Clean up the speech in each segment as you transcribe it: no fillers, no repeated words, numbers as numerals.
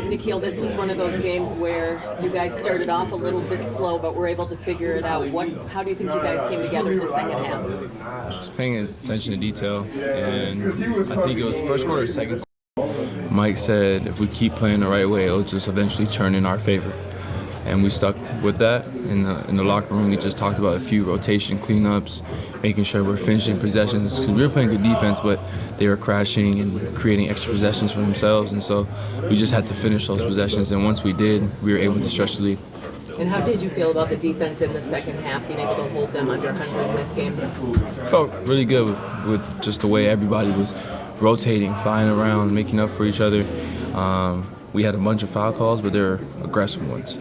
Nickeil, this was one of those games where you guys started off a little bit slow, but were able to figure it out. How do you think you guys came together in the second half? Just paying attention to detail, and I think it was first quarter, second quarter. Mike said if we keep playing the right way, it'll just eventually turn in our favor. And we stuck with that. In the locker room, we just talked about a few rotation cleanups, making sure we're finishing possessions. Because we were playing good defense, but they were crashing and creating extra possessions for themselves. And so we just had to finish those possessions. And once we did, we were able to stretch the lead. And how did you feel about the defense in the second half, being able to hold them under 100 in this game? I felt really good with just the way everybody was rotating, flying around, making up for each other. We had a bunch of foul calls, but they're aggressive ones.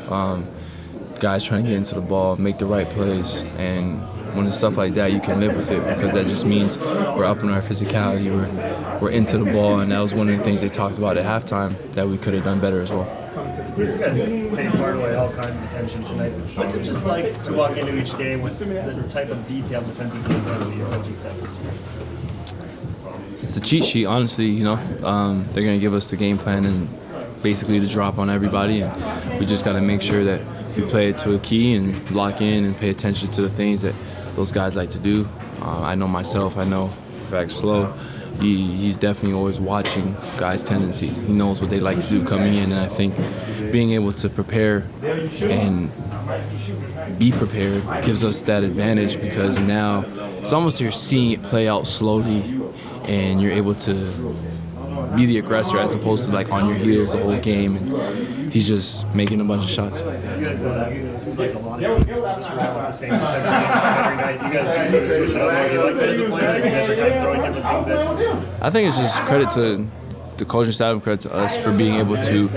Guys trying to get into the ball, make the right plays, and when it's stuff like that, you can live with it because that just means we're up in our physicality, we're into the ball, and that was one of the things they talked about at halftime that we could have done better as well. You guys paid away all kinds of attention tonight. What's it just like to walk into each game with the type of detailed defensive game plans that your coaching staff is? It's a cheat sheet, honestly. They're going to give us the game plan and basically the drop on everybody, and we just got to make sure that we play it to a key and lock in and pay attention to the things that those guys like to do. I know myself, I know in fact Slow, he's definitely always watching guys' tendencies. He knows what they like to do coming in, and I think being able to prepare and be prepared gives us that advantage because now it's almost you're seeing it play out slowly and you're able to be the aggressor as opposed to like on your heels the whole game, and he's just making a bunch of shots. You guys, it seems like a lot of teams just rely on the same thing every night. You guys do switch it up. You like that as a player? You guys are kind of throwing different things at you? I think it's just credit to the coaching staff and credit to us for being able to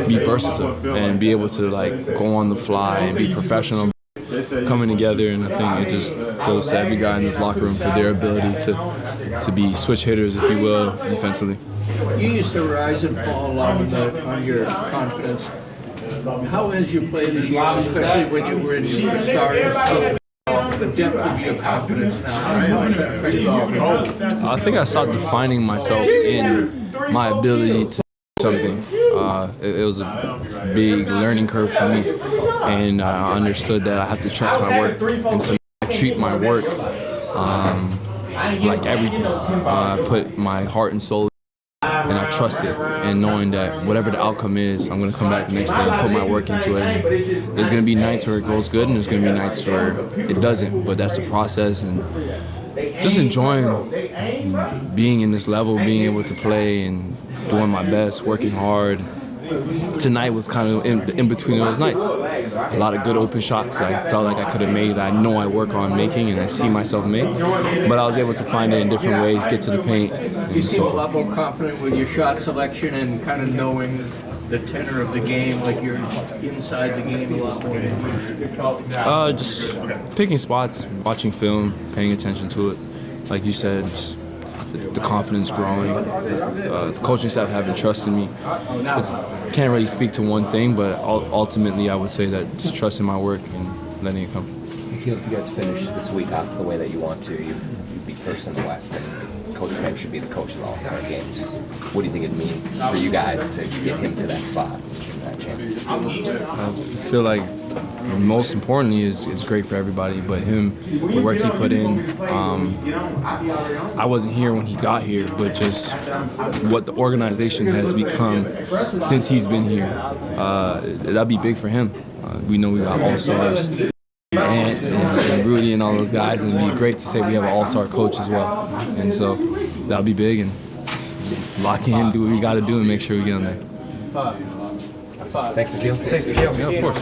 be versatile and be able to like go on the fly and be professional coming together, and I think it just goes to every guy in this locker room for their ability to be switch hitters, if you will, defensively. You used to rise and fall a lot on your confidence. How has your play this year, especially when you were in your starters, the depth of your confidence now, right? How has that affected you? I think I started defining myself in my ability to do something. It was a big learning curve for me, and I understood that I have to trust my work, and so I treat my work like everything. I put my heart and soul and I trust it, and knowing that whatever the outcome is, I'm going to come back the next day and put my work into it. And there's going to be nights where it goes good, and there's going to be nights where it doesn't, but that's the process, and just enjoying being in this level, being able to play and doing my best, working hard. Tonight was kind of in between those nights. A lot of good open shots that I felt like I could have made, that I know I work on making and I see myself make. But I was able to find it in different ways, get to the paint. You seem a lot more confident with your shot selection and kind of knowing the tenor of the game, like you're inside the game a lot more. Just picking spots, watching film, paying attention to it. Like you said, just the confidence growing. The coaching staff have been trusting me. Can't really speak to one thing, but ultimately I would say that just trusting my work and letting it come. You feel if you guys finish this week off the way that you want to, you'd be first in the West, and Coach Finn should be the coach of the All-Star games. What do you think it'd mean for you guys to get him to that spot and that chance? I feel like most importantly is great for everybody, but him, the work he put in. I wasn't here when he got here, but just what the organization has become since he's been here, that'd be big for him. We know we got all-stars, and Rudy and all those guys, and it'd be great to say we have an all-star coach as well. And so that'll be big, and lock in, do what we got to do, and make sure we get on there. Thanks, Nickeil. Yeah, of course.